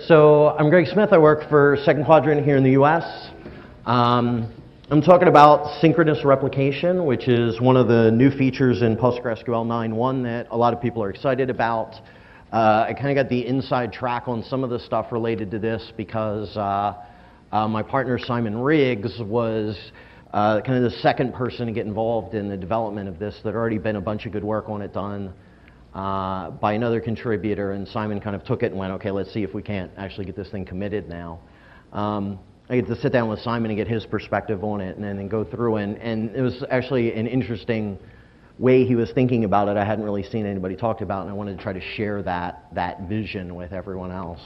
So I'm Greg Smith. I work for Second Quadrant here in the US. I'm talking about synchronous replication, which is one of the new features in PostgreSQL 9.1 that a lot of people are excited about. I kind of got the inside track on some of the stuff related to this because my partner Simon Riggs was kind of the second person to get involved in the development of this. There'd already been a bunch of good work on it done by another contributor, and Simon kind of took it and went, okay, let's see if we can't actually get this thing committed now. I get to sit down with Simon and get his perspective on it and then go through, and it was actually an interesting way he was thinking about it. I hadn't really seen anybody talk about, and I wanted to try to share that vision with everyone else.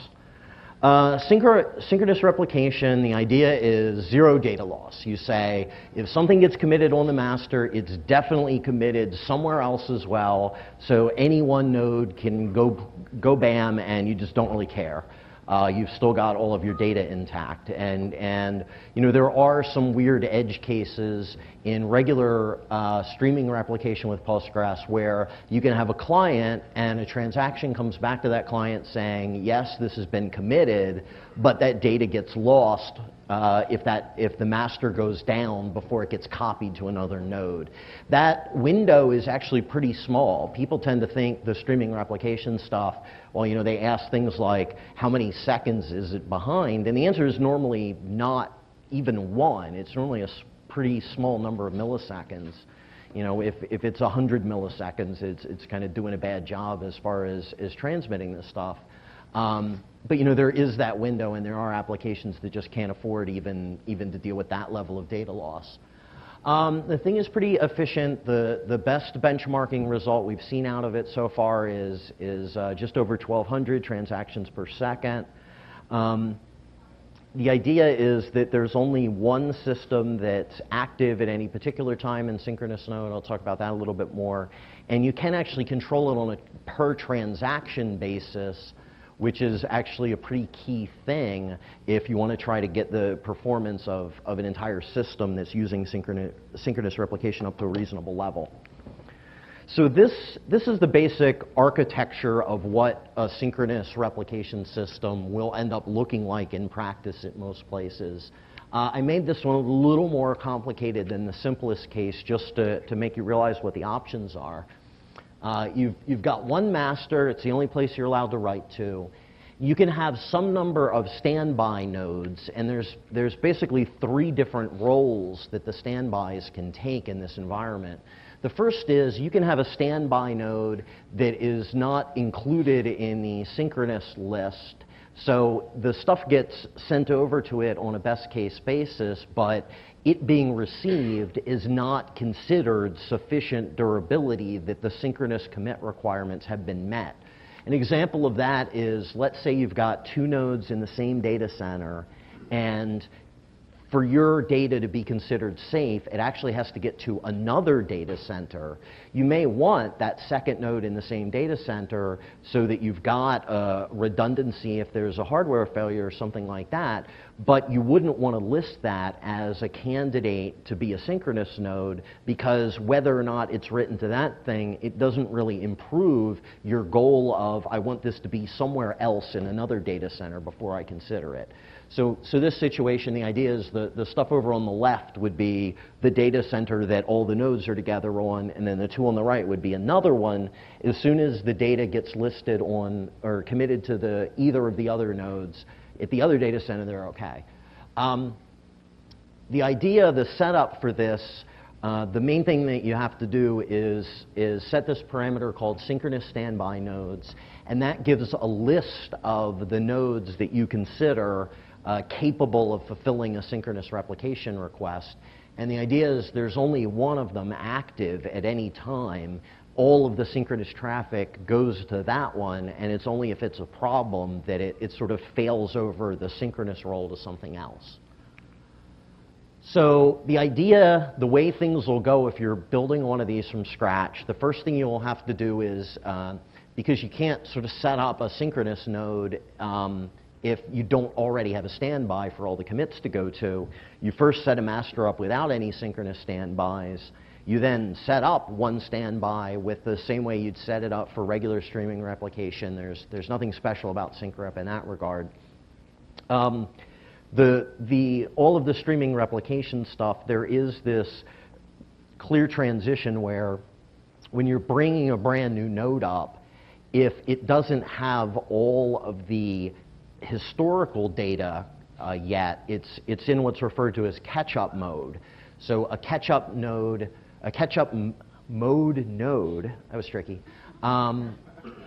Synchronous replication, the idea is zero data loss. You say, if something gets committed on the master, it's definitely committed somewhere else as well, so any one node can go bam, and you just don't really care. You've still got all of your data intact. And you know, there are some weird edge cases in regular streaming replication with Postgres where you can have a client and a transaction comes back to that client saying, yes, this has been committed, but that data gets lost if the master goes down before it gets copied to another node. That window is actually pretty small. People tend to think the streaming replication stuff, well, you know, they ask things like, how many seconds is it behind? And the answer is normally not even one. It's normally a pretty small number of milliseconds. You know, if it's 100 milliseconds, it's kind of doing a bad job as far as transmitting this stuff. But you know, there is that window, and there are applications that just can't afford even to deal with that level of data loss. The thing is pretty efficient. The best benchmarking result we've seen out of it so far is just over 1,200 transactions per second. The idea is that there's only one system that's active at any particular time in synchronous node. I'll talk about that a little bit more. And you can actually control it on a per transaction basis, which is actually a pretty key thing if you want to try to get the performance of an entire system that's using synchronous replication up to a reasonable level. So this is the basic architecture of what a synchronous replication system will end up looking like in practice at most places. I made this one a little more complicated than the simplest case just to make you realize what the options are. You've got one master. It's the only place you're allowed to write to. You can have some number of standby nodes, and there's basically three different roles that the standbys can take in this environment. The first is you can have a standby node that is not included in the synchronous list. So the stuff gets sent over to it on a best case basis, but it being received is not considered sufficient durability that the synchronous commit requirements have been met. An example of that is, let's say you've got two nodes in the same data center, and for your data to be considered safe, it actually has to get to another data center. You may want that second node in the same data center so that you've got redundancy if there's a hardware failure or something like that, but you wouldn't want to list that as a candidate to be a synchronous node, because whether or not it's written to that thing, it doesn't really improve your goal of, I want this to be somewhere else in another data center before I consider it. So this situation, the idea is the stuff over on the left would be the data center that all the nodes are together on, and then the two on the right would be another one. As soon as the data gets listed on or committed to either of the other nodes, at the other data center, they're okay. The idea, the setup for this, the main thing that you have to do is set this parameter called synchronous standby nodes, and that gives a list of the nodes that you consider capable of fulfilling a synchronous replication request. And the idea is there's only one of them active at any time. All of the synchronous traffic goes to that one, and it's only if it's a problem that it sort of fails over the synchronous role to something else. So the idea, the way things will go if you're building one of these from scratch, the first thing you'll have to do is, because you can't sort of set up a synchronous node if you don't already have a standby for all the commits to go to, you first set a master up without any synchronous standbys. You then set up one standby with the same way you'd set it up for regular streaming replication. There's nothing special about SyncRep in that regard. All of the streaming replication stuff, there is this clear transition where when you're bringing a brand new node up, if it doesn't have all of the historical data yet, it's in what's referred to as catch-up mode. So a catch-up mode node, that was tricky,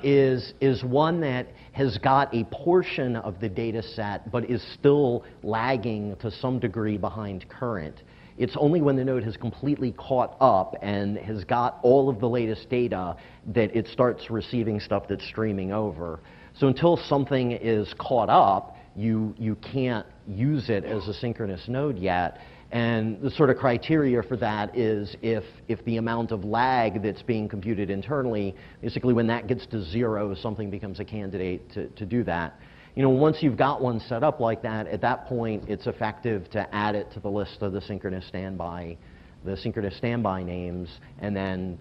is one that has got a portion of the data set but is still lagging to some degree behind current. It's only when the node has completely caught up and has got all of the latest data that it starts receiving stuff that's streaming over. So until something is caught up, you can't use it as a synchronous node yet. And the sort of criteria for that is if the amount of lag that's being computed internally, basically when that gets to 0, something becomes a candidate to do that. You know, once you've got one set up like that, at that point it's effective to add it to the list of the synchronous standby names, and then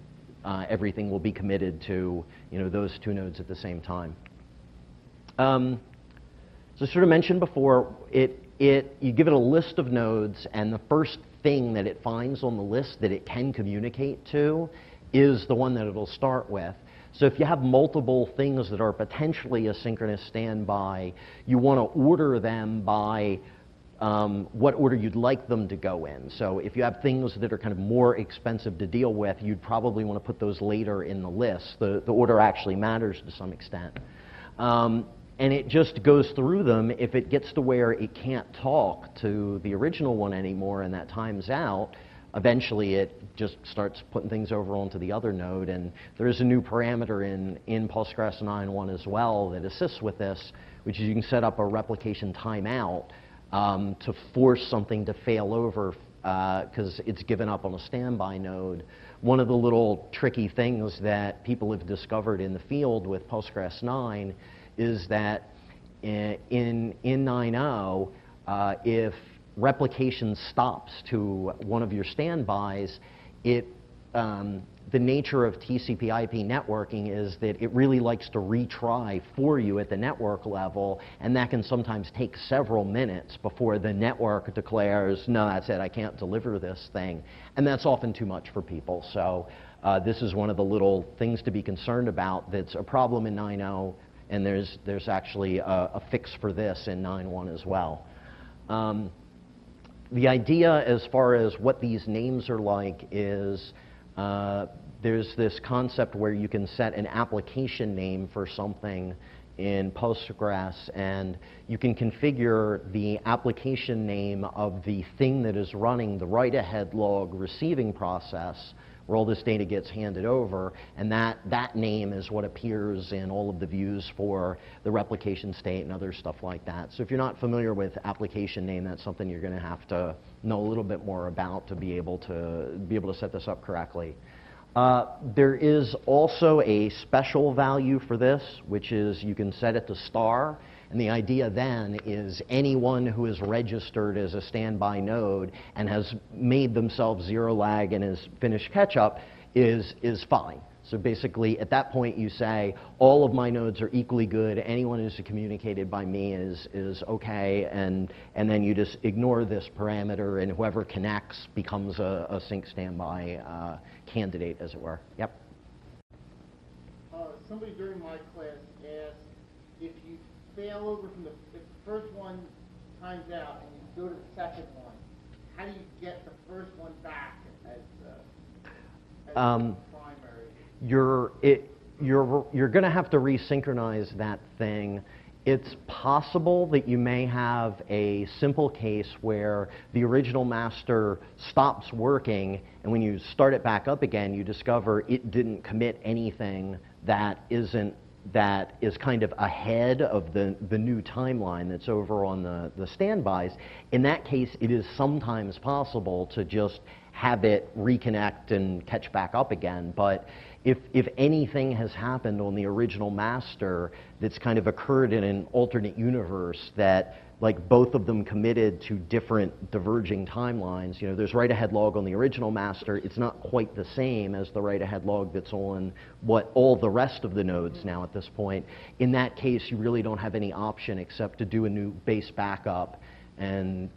everything will be committed to, you know, those two nodes at the same time. So sort of mentioned before, you give it a list of nodes, and the first thing that it finds on the list that it can communicate to is the one that it'll start with. So if you have multiple things that are potentially a synchronous standby, you want to order them by what order you'd like them to go in. So if you have things that are kind of more expensive to deal with, you'd probably want to put those later in the list. The order actually matters to some extent. And it just goes through them. If it gets to where it can't talk to the original one anymore and that time's out, eventually it just starts putting things over onto the other node. And there is a new parameter in Postgres 9.1 as well that assists with this, which is you can set up a replication timeout to force something to fail over because it's given up on a standby node. One of the little tricky things that people have discovered in the field with Postgres 9 is that in 9.0, if replication stops to one of your standbys, the nature of TCP/IP networking is that it really likes to retry for you at the network level, and that can sometimes take several minutes before the network declares, no, that's it, I can't deliver this thing. And that's often too much for people. So this is one of the little things to be concerned about that's a problem in 9.0, and there's actually a fix for this in 9.1 as well. The idea as far as what these names are like is there's this concept where you can set an application name for something in Postgres, and you can configure the application name of the thing that is running the write-ahead log receiving process where all this data gets handed over, and that name is what appears in all of the views for the replication state and other stuff like that. So if you're not familiar with application name, that's something you're going to have to know a little bit more about to be able to set this up correctly. There is also a special value for this, which is you can set it to star. And the idea then is anyone who is registered as a standby node and has made themselves zero lag and has finished catch-up is fine. So basically, at that point, you say, all of my nodes are equally good. Anyone who's communicated by me is OK. And then you just ignore this parameter, and whoever connects becomes a sync standby candidate, as it were. Yep. Somebody during my class asked if you fail over from if the first one times out and you go to the second one, how do you get the first one back as primary? You're going to have to resynchronize that thing. It's possible that you may have a simple case where the original master stops working, and when you start it back up again, you discover it didn't commit anything that is kind of ahead of the new timeline that's over on the standbys. In that case, it is sometimes possible to just have it reconnect and catch back up again. But if anything has happened on the original master that's kind of occurred in an alternate universe that like both of them committed to different diverging timelines. You know, there's write-ahead log on the original master. It's not quite the same as the write-ahead log that's on what all the rest of the nodes now at this point. In that case, you really don't have any option except to do a new base backup. And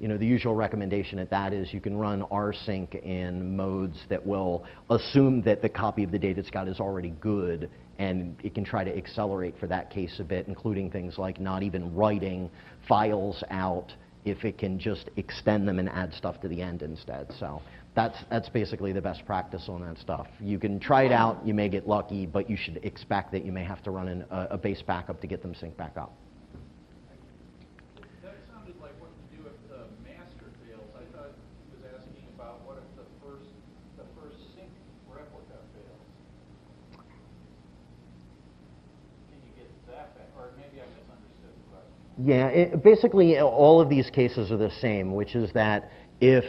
you know, the usual recommendation at that is you can run rsync in modes that will assume that the copy of the data it's got is already good, and it can try to accelerate for that case a bit, including things like not even writing files out if it can just extend them and add stuff to the end instead. So that's basically the best practice on that stuff. You can try it out, you may get lucky, but you should expect that you may have to run a base backup to get them synced back up. That sounded like what to do if the master fails. I thought he was asking about what if the first sync replica fails. Can you get that back? Or maybe I misunderstood the question. Yeah, basically all of these cases are the same, which is that if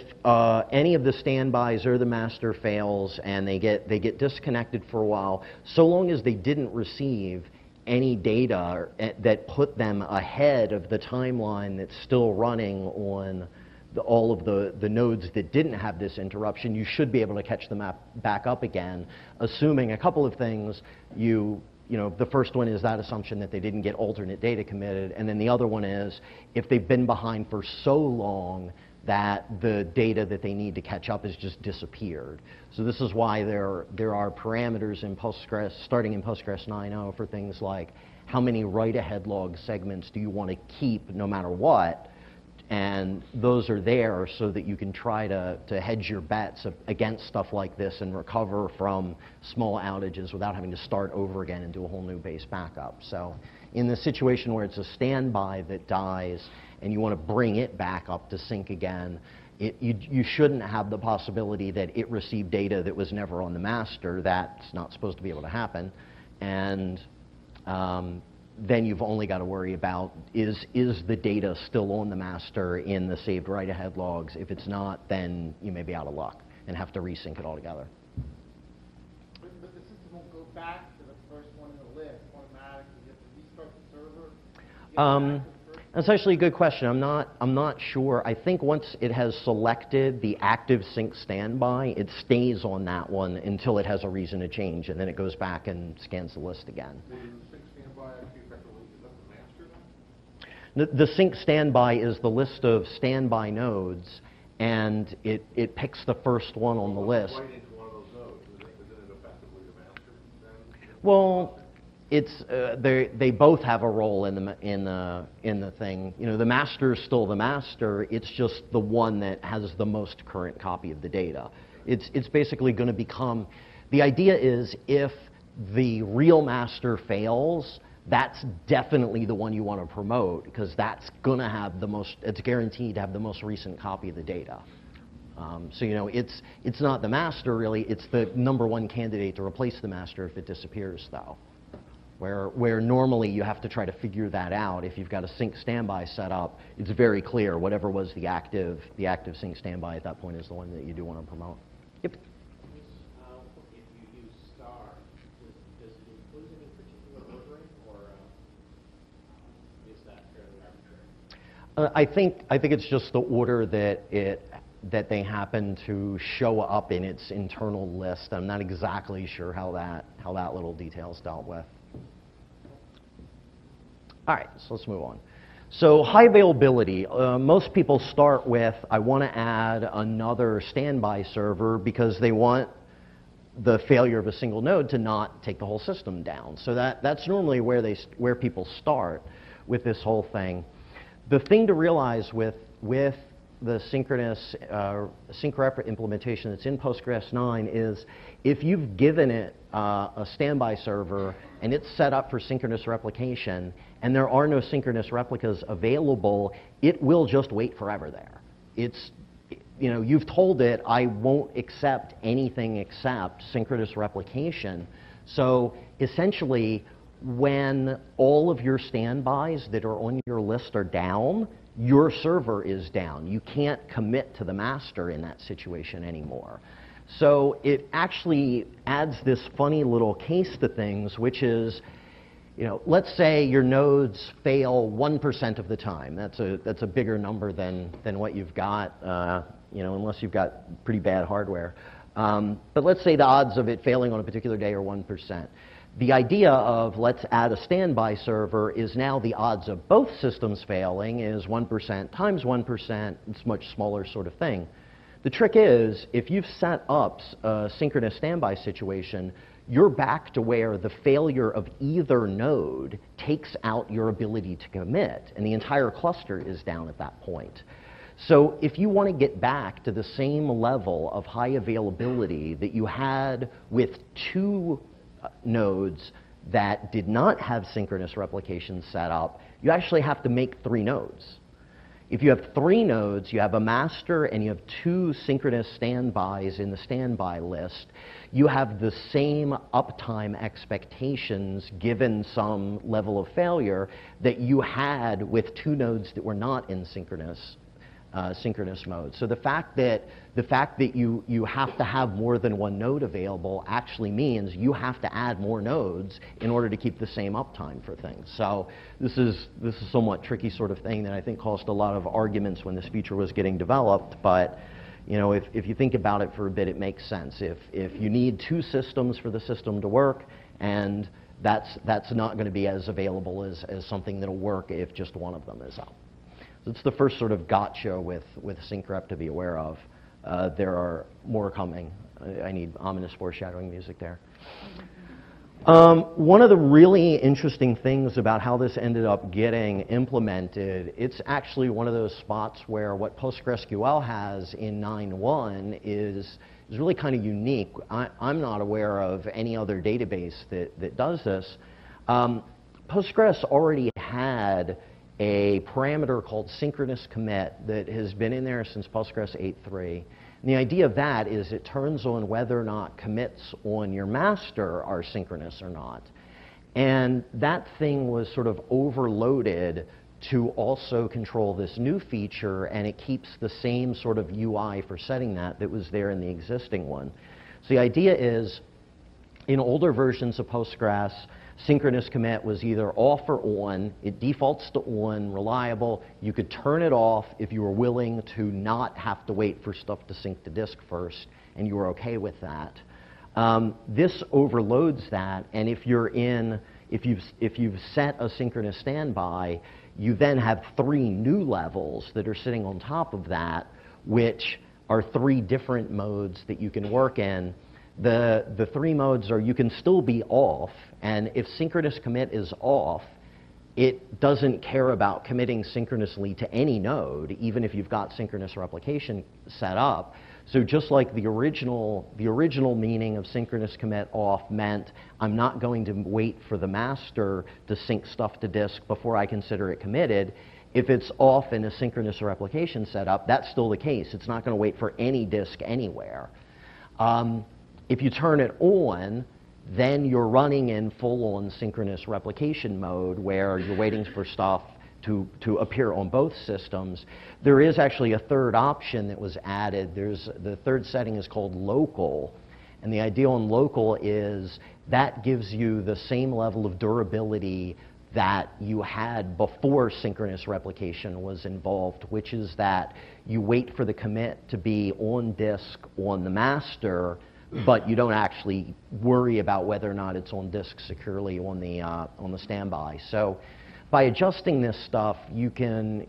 any of the standbys or the master fails and they get disconnected for a while, so long as they didn't receive any data that put them ahead of the timeline that's still running on all of the nodes that didn't have this interruption, you should be able to catch them back up again, assuming a couple of things. You know, the first one is that assumption that they didn't get alternate data committed, and then the other one is if they've been behind for so long that the data that they need to catch up has just disappeared. So this is why there are parameters in Postgres, starting in Postgres 9.0, for things like how many write-ahead log segments do you want to keep no matter what, and those are there so that you can try to hedge your bets against stuff like this and recover from small outages without having to start over again and do a whole new base backup. So in the situation where it's a standby that dies and you want to bring it back up to sync again, you shouldn't have the possibility that it received data that was never on the master. That's not supposed to be able to happen. And then you've only got to worry about is the data still on the master in the saved write-ahead logs. If it's not, then you may be out of luck and have to resync it all together. But the system won't go back to the first one in the list automatically. You have to restart the server. That's actually a good question. I'm not sure. I think once it has selected the active sync standby, it stays on that one until it has a reason to change, and then it goes back and scans the list again. The sync standby is the list of standby nodes, and it picks the first one on the list. Right into one of those nodes. Isn't it effectively the master then? Well, it's they both have a role in the thing. You know, the master is still the master. It's just the one that has the most current copy of the data. It's basically going to become. The idea is if the real master fails, that's definitely the one you want to promote because that's going to have the most. It's guaranteed to have the most recent copy of the data. So you know, it's not the master really. It's the #1 candidate to replace the master if it disappears, though. Where normally you have to try to figure that out. If you've got a sync standby set up, it's very clear whatever was the active sync standby at that point is the one that you do want to promote. Yep. If you use star, does it include any particular ordering, or is that fairly arbitrary? I think it's just the order that they happen to show up in its internal list. I'm not exactly sure how that little detail's dealt with. All right, so let's move on. So high availability, most people start with, I want to add another standby server because they want the failure of a single node to not take the whole system down. So that's normally where people start with this whole thing. The thing to realize with the synchronous sync rep implementation that's in Postgres 9 is if you've given it a standby server and it's set up for synchronous replication and there are no synchronous replicas available, it will just wait forever there. It's, you know, you've told it, I won't accept anything except synchronous replication. So essentially, when all of your standbys that are on your list are down, your server is down. You can't commit to the master in that situation anymore. So it actually adds this funny little case to things, which is, let's say your nodes fail 1% of the time. That's a bigger number than what you've got, unless you've got pretty bad hardware. But let's say the odds of it failing on a particular day are 1%. The idea of let's add a standby server is now the odds of both systems failing is 1% times 1%. It's a much smaller sort of thing. The trick is, if you've set up a synchronous standby situation, you're back to where the failure of either node takes out your ability to commit, and the entire cluster is down at that point. So if you want to get back to the same level of high availability that you had with two nodes that did not have synchronous replication set up, you actually have to make 3 nodes. If you have 3 nodes, you have a master and you have 2 synchronous standbys in the standby list, you have the same uptime expectations given some level of failure that you had with 2 nodes that were not in synchronous mode. So the fact that you have to have more than 1 node available actually means you have to add more nodes in order to keep the same uptime for things. So this is a somewhat tricky sort of thing that I think caused a lot of arguments when this feature was getting developed. But if you think about it for a bit, it makes sense. If you need 2 systems for the system to work, and that's not going to be as available as something that'll work if just one of them is up. It's the first sort of gotcha with sync-rep to be aware of. There are more coming. I need ominous foreshadowing music there. One of the really interesting things about how this ended up getting implemented, it's actually one of those spots where what PostgreSQL has in 9.1 is really kind of unique. I'm not aware of any other database that does this. Postgres already had a parameter called synchronous commit that has been in there since Postgres 8.3. And the idea of that is it turns on whether or not commits on your master are synchronous or not. And that thing was sort of overloaded to also control this new feature, and it keeps the same sort of UI for setting that was there in the existing one. So the idea is, in older versions of Postgres, synchronous commit was either off or on. It defaults to on, reliable. You could turn it off if you were willing to not have to wait for stuff to sync to disk first, and you were okay with that. This overloads that, and if you've set a synchronous standby, you then have 3 new levels that are sitting on top of that, which are 3 different modes that you can work in. The 3 modes are, you can still be off, and if synchronous commit is off, it doesn't care about committing synchronously to any node, even if you've got synchronous replication set up. So just like the original meaning of synchronous commit off meant I'm not going to wait for the master to sync stuff to disk before I consider it committed, if it's off in a synchronous replication setup, that's still the case. It's not going to wait for any disk anywhere. If you turn it on, then you're running in full-on synchronous replication mode where you're waiting for stuff to appear on both systems. There is actually a third option that was added. The third setting is called local. And the idea on local is that gives you the same level of durability that you had before synchronous replication was involved, which is that you wait for the commit to be on disk on the master, but you don't actually worry about whether or not it's on disk securely on the standby. So by adjusting this stuff, you can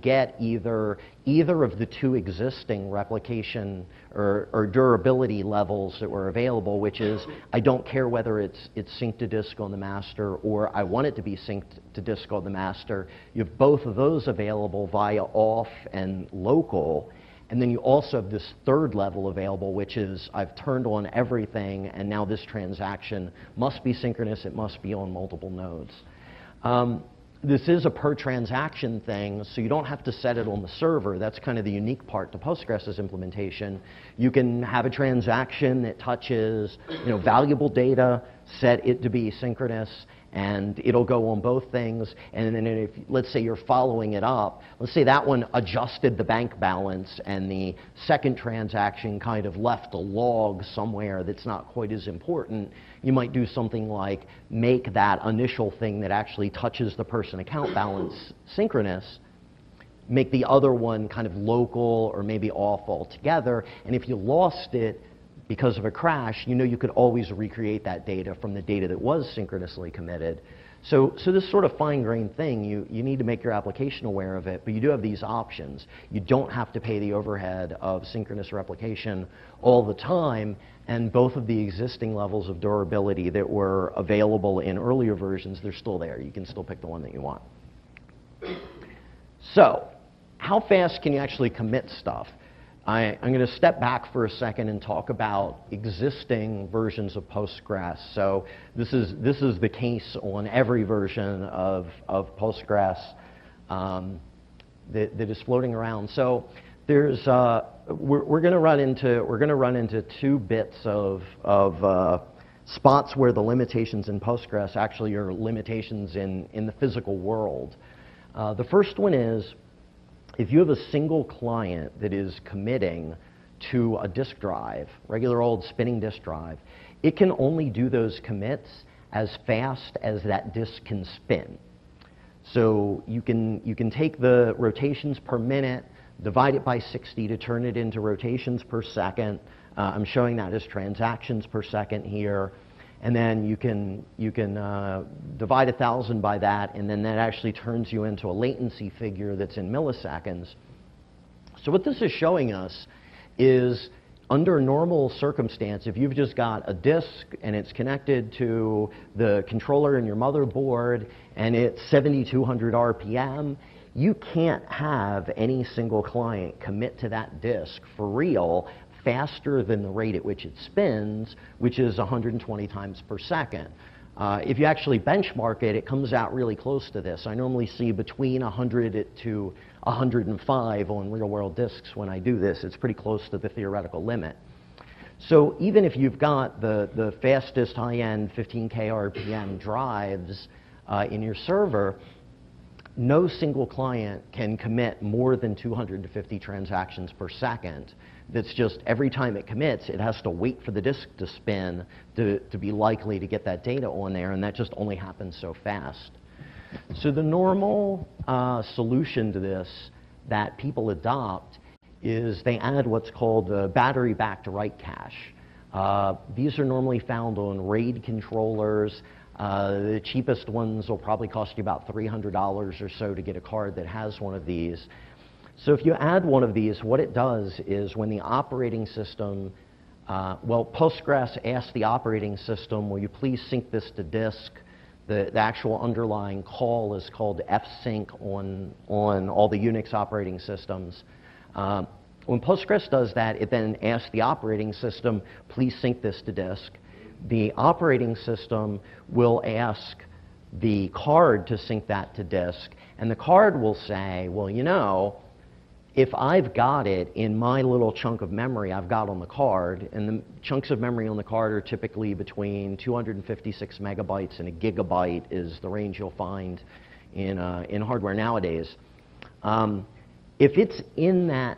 get either of the 2 existing replication or durability levels that were available, which is I don't care whether it's synced to disk on the master or I want it to be synced to disk on the master. You have both of those available via off and local. And then you also have this third level available, which is I've turned on everything, and now this transaction must be synchronous. It must be on multiple nodes. This is a per transaction thing, so you don't have to set it on the server. That's kind of the unique part to Postgres' implementation. You can have a transaction that touches valuable data, set it to be synchronous, and it'll go on both things. And then if, let's say you're following it up, let's say that one adjusted the bank balance and the second transaction kind of left a log somewhere that's not quite as important, you might do something like make that initial thing that actually touches the person account balance synchronous, make the other one kind of local or maybe off altogether, and if you lost it because of a crash, you know you could always recreate that data from the data that was synchronously committed. So this sort of fine-grained thing, you need to make your application aware of it, but you do have these options. You don't have to pay the overhead of synchronous replication all the time, and both of the existing levels of durability that were available in earlier versions, they're still there. You can still pick the one that you want. So, how fast can you actually commit stuff? I'm going to step back for a second and talk about existing versions of Postgres. So this is the case on every version of Postgres that is floating around. So there's we're going to run into two bits of spots where the limitations in Postgres actually are limitations in the physical world. The first one is, if you have a single client that is committing to a disk drive, regular old spinning disk drive, it can only do those commits as fast as that disk can spin. So you can take the rotations per minute, divide it by 60 to turn it into rotations per second. I'm showing that as transactions per second here. And then you can divide 1,000 by that, and then that actually turns you into a latency figure that's in milliseconds. So what this is showing us is, under normal circumstance, if you've just got a disk and it's connected to the controller in your motherboard and it's 7,200 RPM, you can't have any single client commit to that disk for real faster than the rate at which it spins, which is 120 times per second. If you actually benchmark it, it comes out really close to this. I normally see between 100 to 105 on real-world disks when I do this. It's pretty close to the theoretical limit. So even if you've got the fastest high-end 15K RPM drives in your server, no single client can commit more than 250 transactions per second. That's just every time it commits, it has to wait for the disk to spin to be likely to get that data on there, and that just only happens so fast. So the normal solution to this that people adopt is they add what's called the battery-backed write cache. These are normally found on RAID controllers. The cheapest ones will probably cost you about $300 or so to get a card that has one of these. So if you add one of these, what it does is when the operating system, Postgres asks the operating system, will you please sync this to disk? The actual underlying call is called fsync on all the Unix operating systems. When Postgres does that, it then asks the operating system, please sync this to disk. The operating system will ask the card to sync that to disk, and the card will say, well, you know, if I've got it in my little chunk of memory I've got on the card, and the chunks of memory on the card are typically between 256 megabytes and a gigabyte is the range you'll find in hardware nowadays. If it's in that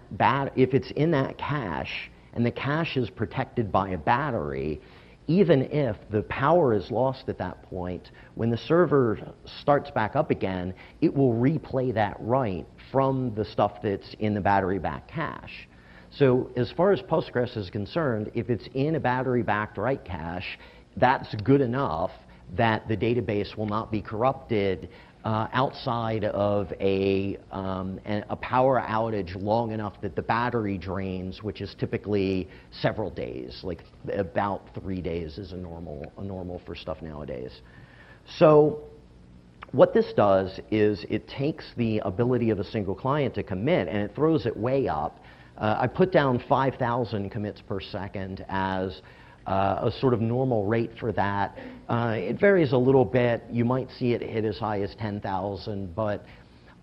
cache, and the cache is protected by a battery, even if the power is lost at that point, when the server starts back up again, it will replay that write from the stuff that's in the battery-backed cache. So as far as Postgres is concerned, if it's in a battery-backed write cache, that's good enough that the database will not be corrupted outside of a power outage long enough that the battery drains, which is typically several days, like about 3 days is a normal for stuff nowadays. So what this does is it takes the ability of a single client to commit and it throws it way up. I put down 5,000 commits per second as a sort of normal rate for that. It varies a little bit. You might see it hit as high as 10,000, but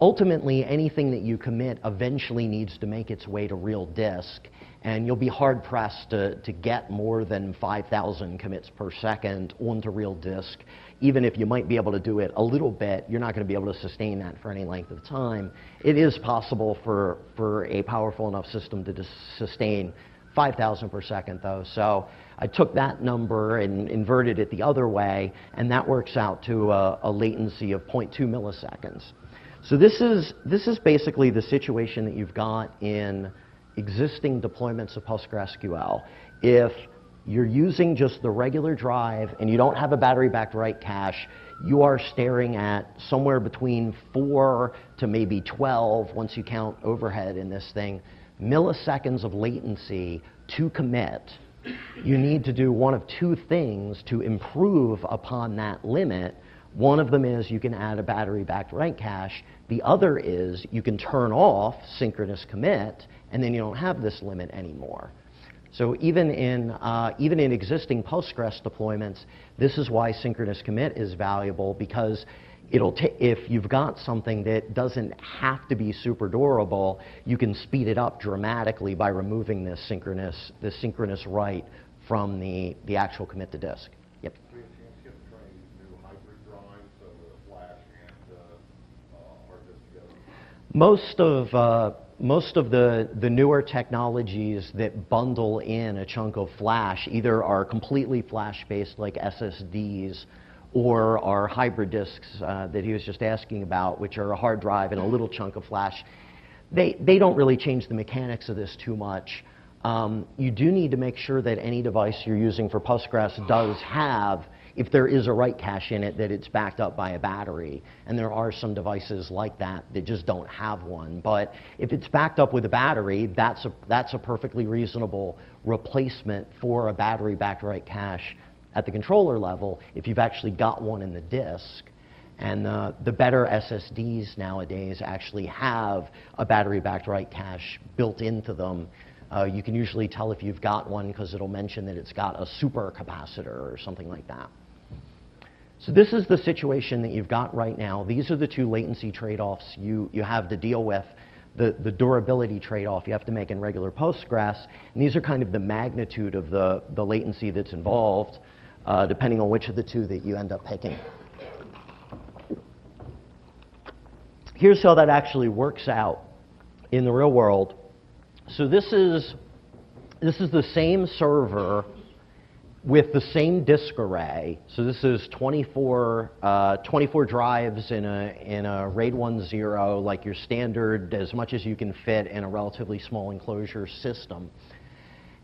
ultimately, anything that you commit eventually needs to make its way to real disk, and you'll be hard-pressed to get more than 5,000 commits per second onto real disk. Even if you might be able to do it a little bit, you're not going to be able to sustain that for any length of time. It is possible for a powerful enough system to sustain 5,000 per second, though. So I took that number and inverted it the other way, and that works out to a latency of 0.2 milliseconds. So this is basically the situation that you've got in existing deployments of PostgreSQL. If you're using just the regular drive and you don't have a battery-backed write cache, you are staring at somewhere between 4 to maybe 12, once you count overhead in this thing, milliseconds of latency to commit. You need to do one of two things to improve upon that limit. One of them is you can add a battery-backed write cache. The other is you can turn off synchronous commit, and then you don't have this limit anymore. So even in existing Postgres deployments, this is why synchronous commit is valuable, because if you've got something that doesn't have to be super durable, you can speed it up dramatically by removing this synchronous write from the actual commit to disk. Yep. Do you have a chance to get trying to do hybrid drives, so with a flash and hard disk together? Most of the newer technologies that bundle in a chunk of flash either are completely flash-based, like SSDs, or are hybrid disks that he was just asking about, which are a hard drive and a little chunk of flash. They don't really change the mechanics of this too much. You do need to make sure that any device you're using for Postgres does have, if there is a write cache in it, that it's backed up by a battery. And there are some devices like that that just don't have one. But if it's backed up with a battery, that's a perfectly reasonable replacement for a battery-backed write cache at the controller level if you've actually got one in the disk. And the better SSDs nowadays actually have a battery-backed write cache built into them. You can usually tell if you've got one because it'll mention that it's got a super capacitor or something like that. So this is the situation that you've got right now. These are the two latency trade-offs you have to deal with. The durability trade-off you have to make in regular Postgres, and these are kind of the magnitude of the latency that's involved, depending on which of the two that you end up picking. Here's how that actually works out in the real world. So this is the same server with the same disk array. So this is 24 drives in a RAID 1.0, like your standard, as much as you can fit in a relatively small enclosure system.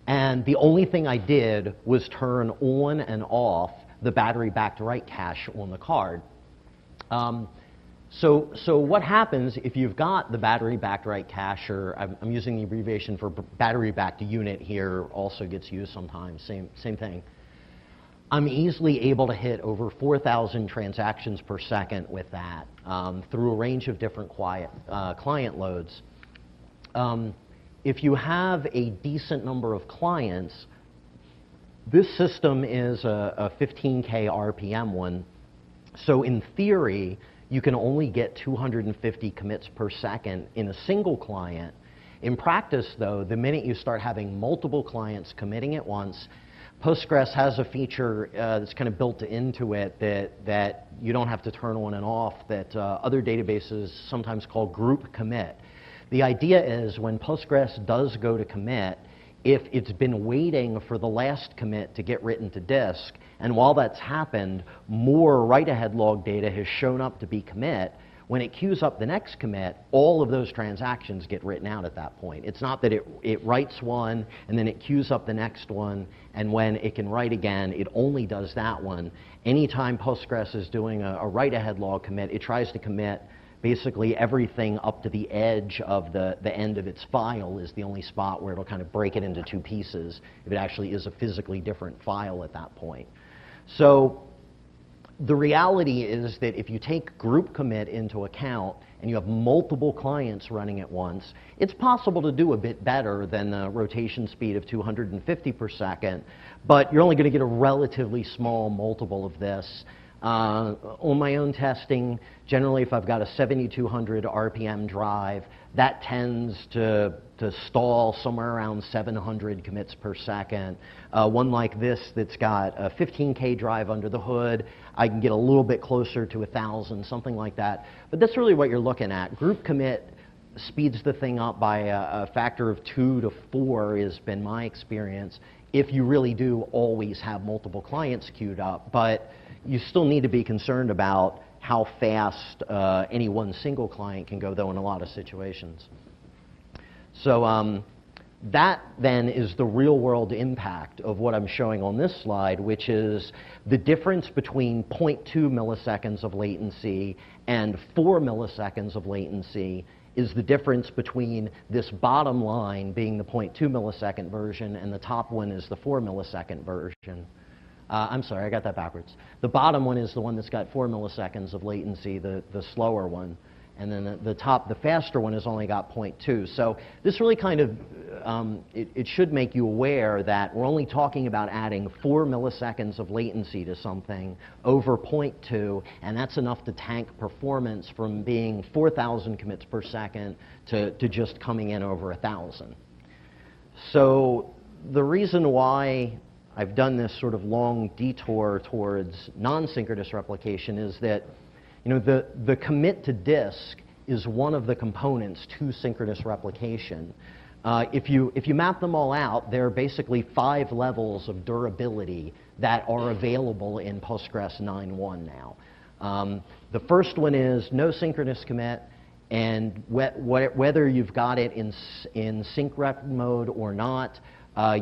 And the only thing I did was turn on and off the battery-backed write cache on the card. So what happens if you've got the battery-backed write cache, or I'm using the abbreviation for battery-backed unit here, also gets used sometimes, same thing. I'm easily able to hit over 4,000 transactions per second with that through a range of different client loads. If you have a decent number of clients, this system is a 15K RPM one. So in theory, you can only get 250 commits per second in a single client. In practice, though, the minute you start having multiple clients committing at once, Postgres has a feature that's kind of built into it that you don't have to turn on and off, that other databases sometimes call group commit. The idea is when Postgres does go to commit, if it's been waiting for the last commit to get written to disk, and while that's happened, more write-ahead log data has shown up to be commit, when it queues up the next commit, all of those transactions get written out at that point. It's not that it writes one, and then it queues up the next one, and when it can write again, it only does that one. Anytime Postgres is doing a write-ahead log commit, it tries to commit basically everything up to the edge of the end of its file is the only spot where it'll kind of break it into two pieces if it actually is a physically different file at that point. So the reality is that if you take group commit into account and you have multiple clients running at once, it's possible to do a bit better than the rotation speed of 250 per second, but you're only going to get a relatively small multiple of this. On my own testing, generally if I've got a 7200 RPM drive, that tends to stall somewhere around 700 commits per second. One like this that's got a 15K drive under the hood, I can get a little bit closer to 1,000, something like that. But that's really what you're looking at. Group commit speeds the thing up by a factor of 2 to 4 has been my experience, if you really do always have multiple clients queued up. But you still need to be concerned about how fast any one single client can go, though, in a lot of situations. So that then is the real world impact of what I'm showing on this slide, which is the difference between 0.2 milliseconds of latency and 4 milliseconds of latency is the difference between this bottom line being the 0.2 millisecond version and the top one is the 4 millisecond version. I'm sorry, I got that backwards. The bottom one is the one that's got 4 milliseconds of latency, the slower one. And then the faster one has only got 0.2. So this really kind of, it should make you aware that we're only talking about adding 4 milliseconds of latency to something over 0.2, and that's enough to tank performance from being 4,000 commits per second to just coming in over 1,000. So the reason why I've done this sort of long detour towards non-synchronous replication is that the commit to disk is one of the components to synchronous replication. If you map them all out, there are basically 5 levels of durability that are available in Postgres 9.1 now. The first one is no synchronous commit, and whether you've got it in sync rep mode or not,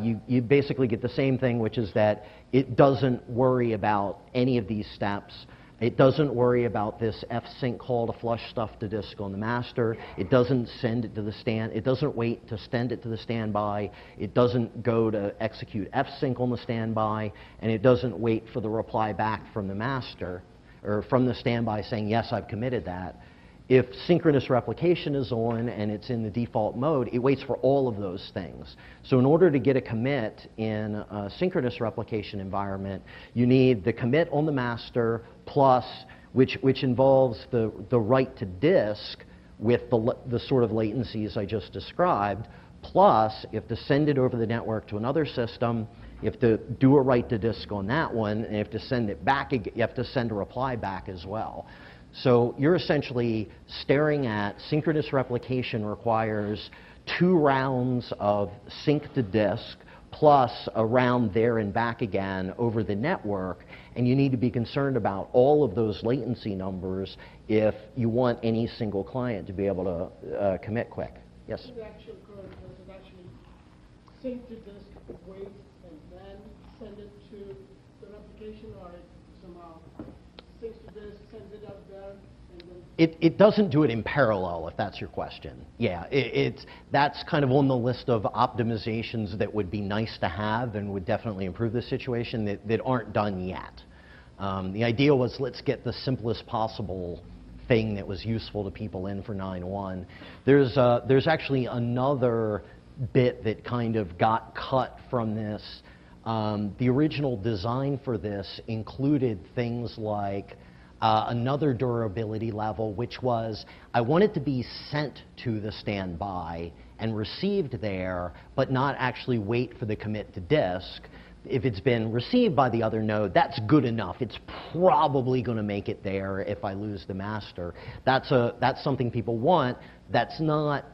you basically get the same thing, which is that it doesn't worry about any of these steps. It doesn't worry about this fsync call to flush stuff to disk on the master. It doesn't send it to the it doesn't wait to send it to the standby. It doesn't go to execute fsync on the standby, and it doesn't wait for the reply back from the master or from the standby saying, yes, I've committed that. If synchronous replication is on and it's in the default mode, it waits for all of those things. So in order to get a commit in a synchronous replication environment, you need the commit on the master plus, which involves the write to disk with the sort of latencies I just described, plus you have to send it over the network to another system, you have to do a write to disk on that one, and you have to send it back, you have to send a reply back as well. So you're essentially staring at synchronous replication requires 2 rounds of sync to disk plus a round there and back again over the network, and you need to be concerned about all of those latency numbers if you want any single client to be able to commit quick. Yes? The actual code, does it actually sync to disk, wait, and then send it to the replication, or it somehow syncs to disk, sends it up there, and then... It doesn't do it in parallel, if that's your question. Yeah, that's kind of on the list of optimizations that would be nice to have and would definitely improve the situation that aren't done yet. The idea was let's get the simplest possible thing that was useful to people in for 9.1. There's actually another bit that kind of got cut from this. The original design for this included things like another durability level, which was I want it to be sent to the standby and received there, but not actually wait for the commit to disk. If it's been received by the other node, that's good enough. It's probably going to make it there if I lose the master. That's something people want. That's not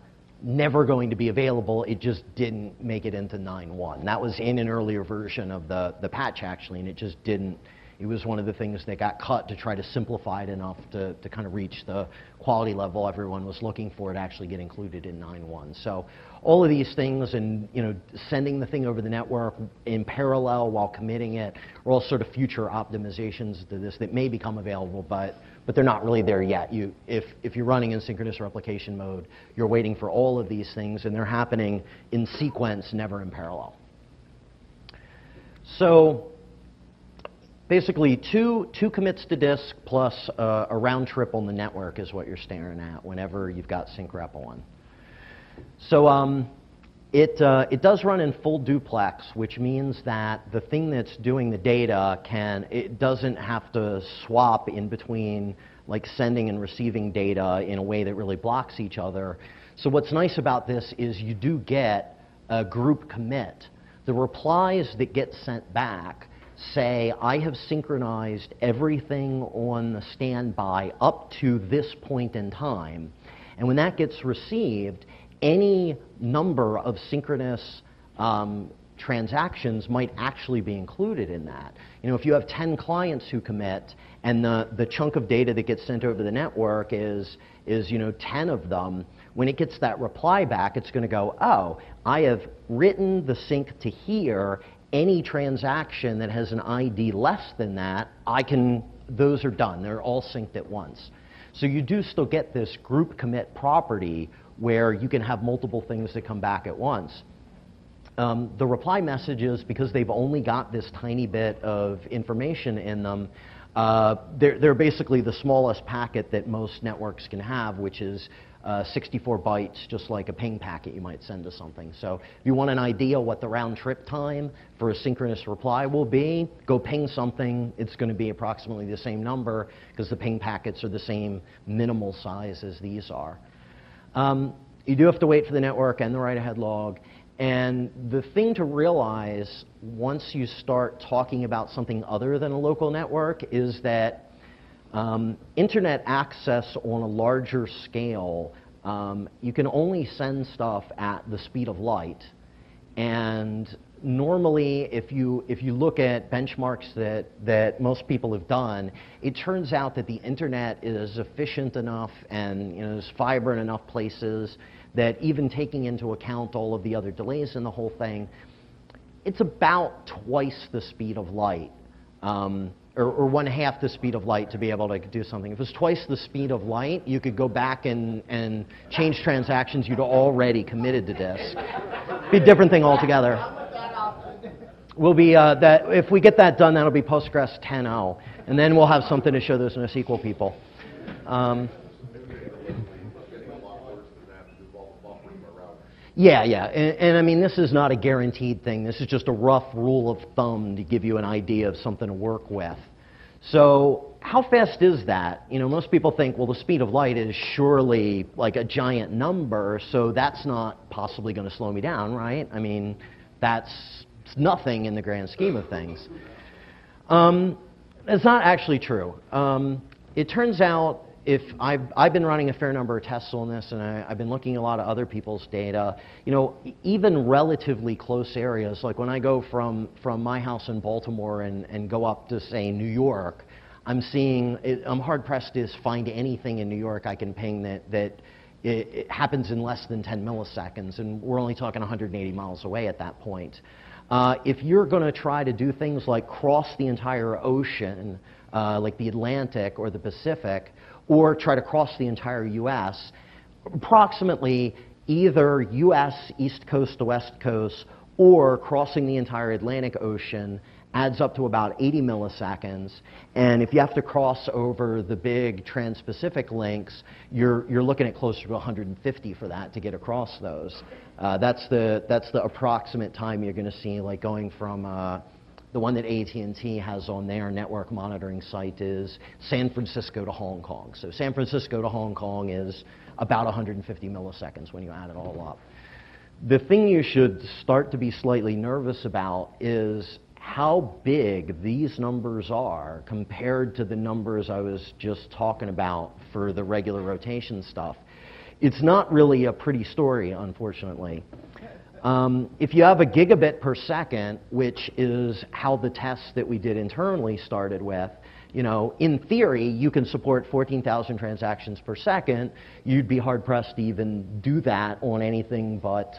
never going to be available. It just didn't make it into 9.1. That was in an earlier version of the patch, actually, and it just didn't. It was one of the things that got cut to try to simplify it enough to kind of reach the quality level everyone was looking for to actually get included in 9.1. So all of these things and sending the thing over the network in parallel while committing it are all sort of future optimizations to this that may become available, but they're not really there yet. If you're running in synchronous replication mode, you're waiting for all of these things, and they're happening in sequence, never in parallel. So basically, two commits to disk plus a round trip on the network is what you're staring at whenever you've got sync rep on. So It does run in full duplex, which means that the thing that's doing the data it doesn't have to swap in between like sending and receiving data in a way that really blocks each other. So what's nice about this is you do get a group commit. The replies that get sent back say, I have synchronized everything on the standby up to this point in time. And when that gets received, any number of synchronous transactions might actually be included in that. You know, if you have 10 clients who commit and the chunk of data that gets sent over the network is 10 of them, when it gets that reply back, it's going to go, oh, I have written the sync to here. Any transaction that has an ID less than that, those are done. They're all synced at once. So you do still get this group commit property where you can have multiple things that come back at once. The reply messages, because they've only got this tiny bit of information in them, they're basically the smallest packet that most networks can have, which is 64 bytes, just like a ping packet you might send to something. So if you want an idea what the round trip time for a synchronous reply will be, go ping something. It's going to be approximately the same number because the ping packets are the same minimal size as these are. You do have to wait for the network and the write-ahead log. And the thing to realize once you start talking about something other than a local network is that internet access on a larger scale, you can only send stuff at the speed of light. And normally, if you look at benchmarks that most people have done, it turns out that the internet is efficient enough and there's fiber in enough places that even taking into account all of the other delays in the whole thing, it's about twice the speed of light. Or 1/2 the speed of light to be able to do something. If it was twice the speed of light, you could go back and change transactions you'd already committed to disk. Be a different thing altogether. We'll be if we get that done, that'll be Postgres 10.0, and then we'll have something to show those NoSQL people. Yeah, and I mean, this is not a guaranteed thing. This is just a rough rule of thumb to give you an idea of something to work with. So how fast is that? Most people think, well, the speed of light is surely like a giant number, so that's not possibly going to slow me down, right? I mean, that's nothing in the grand scheme of things. It's not actually true. It turns out, I've been running a fair number of tests on this, and I've been looking at a lot of other people's data. Even relatively close areas, like when I go from my house in Baltimore and go up to, say, New York, I'm hard-pressed to find anything in New York I can ping that it happens in less than 10 milliseconds, and we're only talking 180 miles away at that point. If you're going to try to do things like cross the entire ocean, like the Atlantic or the Pacific, or try to cross the entire U.S., approximately either U.S. East Coast to West Coast or crossing the entire Atlantic Ocean adds up to about 80 milliseconds. And if you have to cross over the big trans-Pacific links, you're looking at closer to 150 for that to get across those. That's the approximate time you're going to see, like going from the one that AT&T has on their network monitoring site is San Francisco to Hong Kong. So San Francisco to Hong Kong is about 150 milliseconds when you add it all up. The thing you should start to be slightly nervous about is how big these numbers are compared to the numbers I was just talking about for the regular rotation stuff. It's not really a pretty story, unfortunately. If you have a gigabit per second, which is how the tests that we did internally started with, in theory, you can support 14,000 transactions per second. You'd be hard-pressed to even do that on anything but,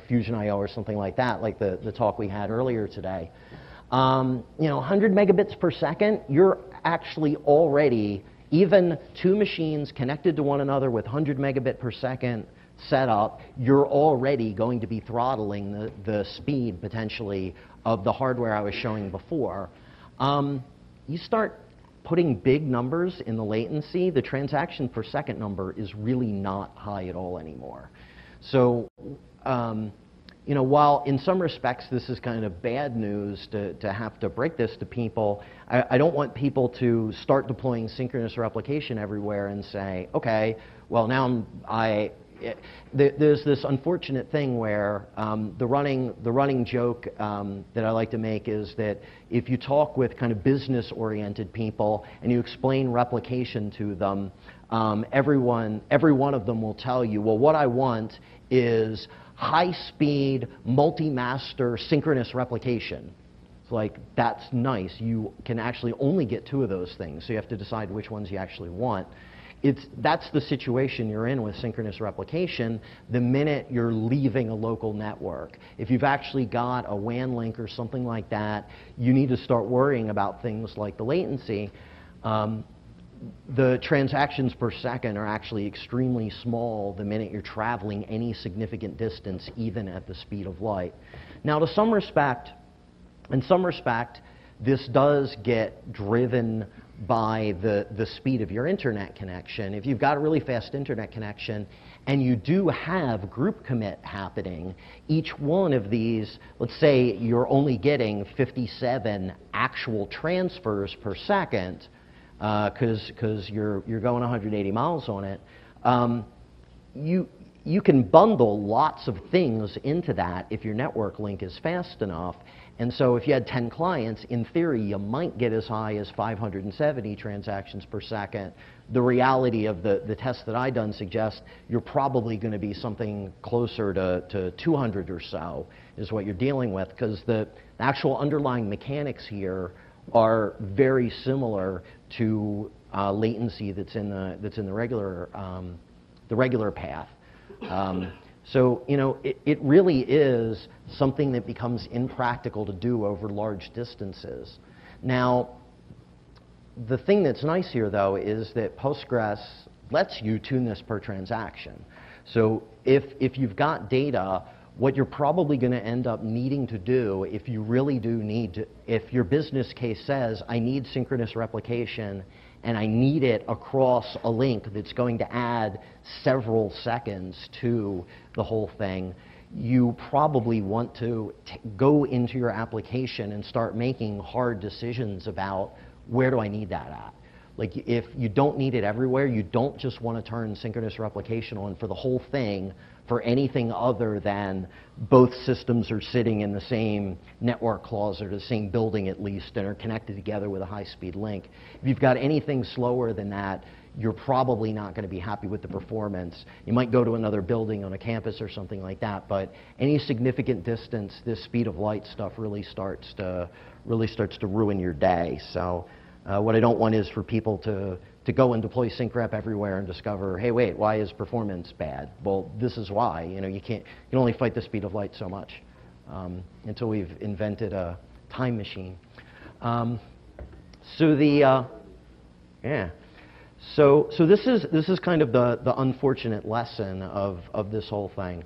Fusion IO or something like that, like the talk we had earlier today. 100 megabits per second, you're actually already, even two machines connected to one another with 100 megabit per second setup, you're already going to be throttling the speed, potentially, of the hardware I was showing before. You start putting big numbers in the latency, the transaction per second number is really not high at all anymore. So, you know, while in some respects this is kind of bad news to have to break this to people, I don't want people to start deploying synchronous replication everywhere and say, okay, well now there's this unfortunate thing where the running joke that I like to make is that if you talk with kind of business-oriented people and you explain replication to them, every one of them will tell you, well, what I want is high-speed, multi-master synchronous replication. It's like, that's nice. You can actually only get 2 of those things, so you have to decide which ones you actually want. That's the situation you're in with synchronous replication the minute you're leaving a local network. If you've actually got a WAN link or something like that, you need to start worrying about things like the latency. The transactions per second are actually extremely small the minute you're traveling any significant distance, even at the speed of light. Now, in some respect, this does get driven by the speed of your internet connection. If you've got a really fast internet connection and you do have group commit happening, each one of these, let's say you're only getting 57 actual transfers per second, because you're going 180 miles on it, you can bundle lots of things into that if your network link is fast enough. And so if you had 10 clients, in theory, you might get as high as 570 transactions per second. The reality of the test that I done suggests you're probably going to be something closer to 200 or so is what you're dealing with, because the actual underlying mechanics here are very similar to latency that's in the regular path. So, you know, it really is something that becomes impractical to do over large distances. Now, the thing that's nice here, though, is that Postgres lets you tune this per transaction. So if you've got data, what you're probably going to end up needing to do, if you really do need to, if your business case says, I need synchronous replication, and I need it across a link that's going to add several seconds to the whole thing, you probably want to go into your application and start making hard decisions about where do I need that at. Like, if you don't need it everywhere, you don't just want to turn synchronous replication on for the whole thing for anything other than both systems are sitting in the same network closet or the same building at least and are connected together with a high-speed link. If you've got anything slower than that, you're probably not going to be happy with the performance. You might go to another building on a campus or something like that, but any significant distance, this speed of light stuff really starts to ruin your day. So what I don't want is for people to go and deploy SyncRep everywhere and discover, hey, wait, why is performance bad? Well, this is why. You know, you can only fight the speed of light so much until we've invented a time machine. So this is kind of the unfortunate lesson of this whole thing.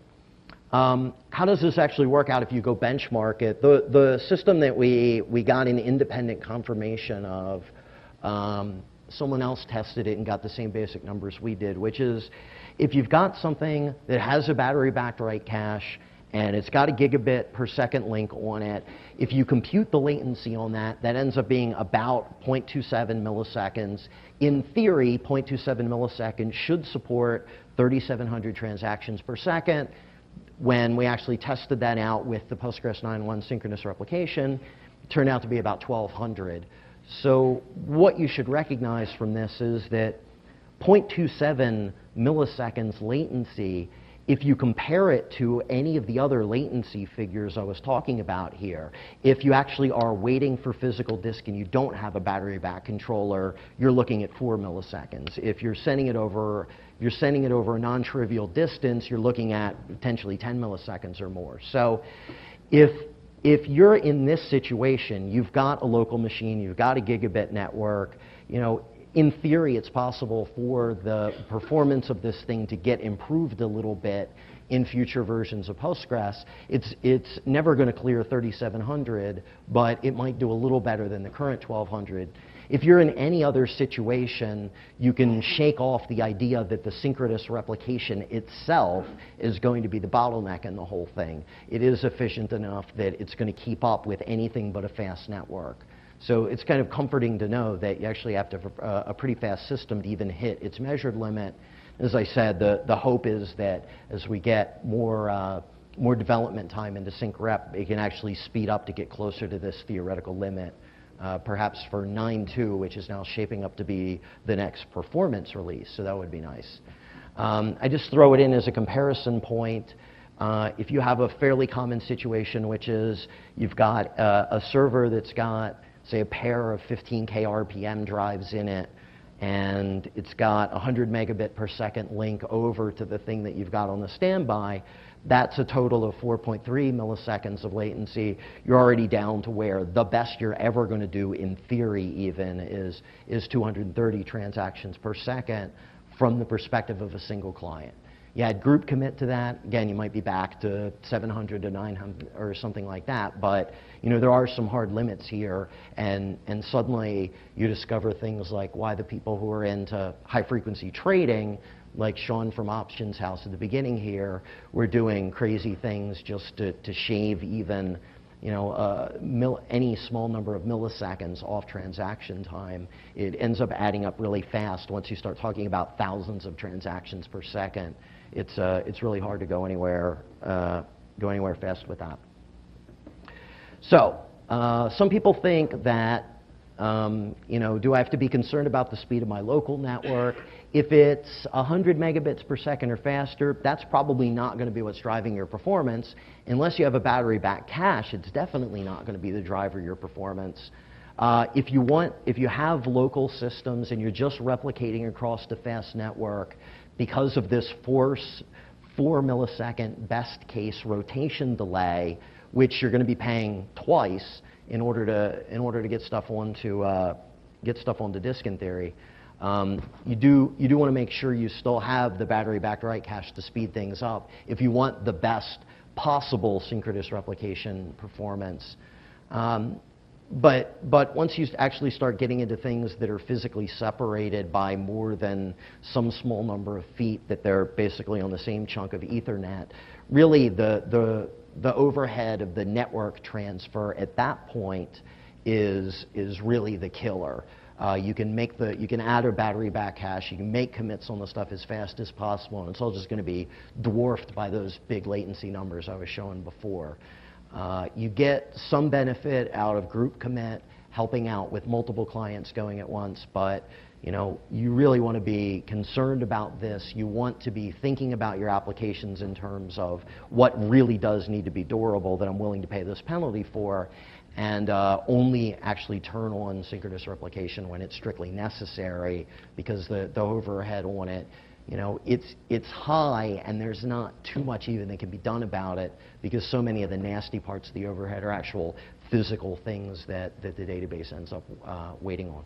How does this actually work out if you go benchmark it? The system that we got an independent confirmation of, someone else tested it and got the same basic numbers we did, which is if you've got something that has a battery-backed write cache and it's got a gigabit per second link on it, if you compute the latency on that, that ends up being about 0.27 milliseconds. In theory, 0.27 milliseconds should support 3,700 transactions per second. When we actually tested that out with the Postgres 9.1 synchronous replication, it turned out to be about 1,200. So what you should recognize from this is that 0.27 milliseconds latency, if you compare it to any of the other latency figures I was talking about here, if you actually are waiting for physical disk and you don't have a battery-backed controller, you're looking at 4 milliseconds. If you're sending it over a non-trivial distance, you're looking at potentially 10 milliseconds or more. So if you're in this situation, you've got a local machine, you've got a gigabit network, you know, in theory, it's possible for the performance of this thing to get improved a little bit in future versions of Postgres. It's never going to clear 3,700, but it might do a little better than the current 1,200. If you're in any other situation, you can shake off the idea that the synchronous replication itself is going to be the bottleneck in the whole thing. It is efficient enough that it's going to keep up with anything but a fast network. So it's kind of comforting to know that you actually have to have a pretty fast system to even hit its measured limit. As I said, the hope is that as we get more development time into sync rep, it can actually speed up to get closer to this theoretical limit, perhaps for 9.2, which is now shaping up to be the next performance release, so that would be nice. I just throw it in as a comparison point. If you have a fairly common situation, which is you've got a server that's got, say, a pair of 15K RPM drives in it, and it's got 100 megabit per second link over to the thing that you've got on the standby, that's a total of 4.3 milliseconds of latency. You're already down to where the best you're ever going to do, in theory even, is 230 transactions per second from the perspective of a single client. You add group commit to that, again, you might be back to 700 to 900 or something like that, but there are some hard limits here, and suddenly you discover things like why the people who are into high-frequency trading, like Sean from Options House at the beginning here, were doing crazy things just to shave even any small number of milliseconds off transaction time. It ends up adding up really fast once you start talking about thousands of transactions per second. It's really hard to go anywhere fast with that. So some people think that do I have to be concerned about the speed of my local network? If it's 100 megabits per second or faster, that's probably not going to be what's driving your performance. Unless you have a battery back cache, it's definitely not going to be the driver of your performance. If you have local systems and you're just replicating across the fast network, because of this 4 millisecond best case rotation delay, which you're going to be paying twice in order to get stuff onto disk in theory, you do want to make sure you still have the battery back write cache to speed things up if you want the best possible synchronous replication performance. But once you actually start getting into things that are physically separated by more than some small number of feet, that they're basically on the same chunk of Ethernet, really the overhead of the network transfer at that point is really the killer. You can add a battery back cache, you can make commits on the stuff as fast as possible, and it's all just going to be dwarfed by those big latency numbers I was showing before. You get some benefit out of group commit, helping out with multiple clients going at once, but you really want to be concerned about this. You want to be thinking about your applications in terms of what really does need to be durable that I'm willing to pay this penalty for, and only actually turn on synchronous replication when it's strictly necessary, because the overhead on it, it's high, and there's not too much even that can be done about it, because so many of the nasty parts of the overhead are actual physical things that the database ends up waiting on.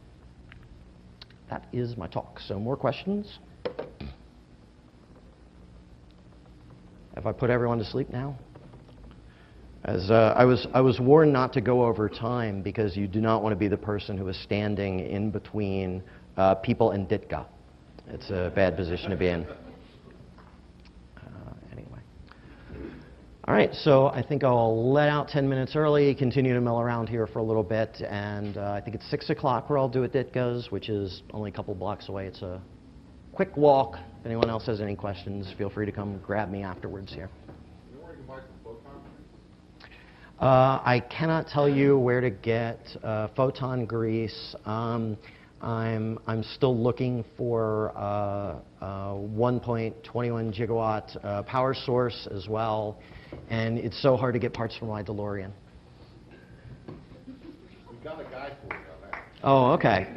That is my talk. So more questions? Have I put everyone to sleep now? As I was warned not to go over time, because you do not want to be the person who is standing in between people and Ditka. It's a bad position to be in. Anyway. All right, so I think I'll let out 10 minutes early, continue to mill around here for a little bit, and I think it's 6 o'clock where I'll do at Ditka's, which is only a couple blocks away. It's a quick walk. If anyone else has any questions, feel free to come grab me afterwards here. You know where you can buy some photon grease? I cannot tell you where to get photon grease. I'm still looking for 1.21 gigawatt power source as well, and it's so hard to get parts for my DeLorean. We've got a guy for you on that. Oh, okay.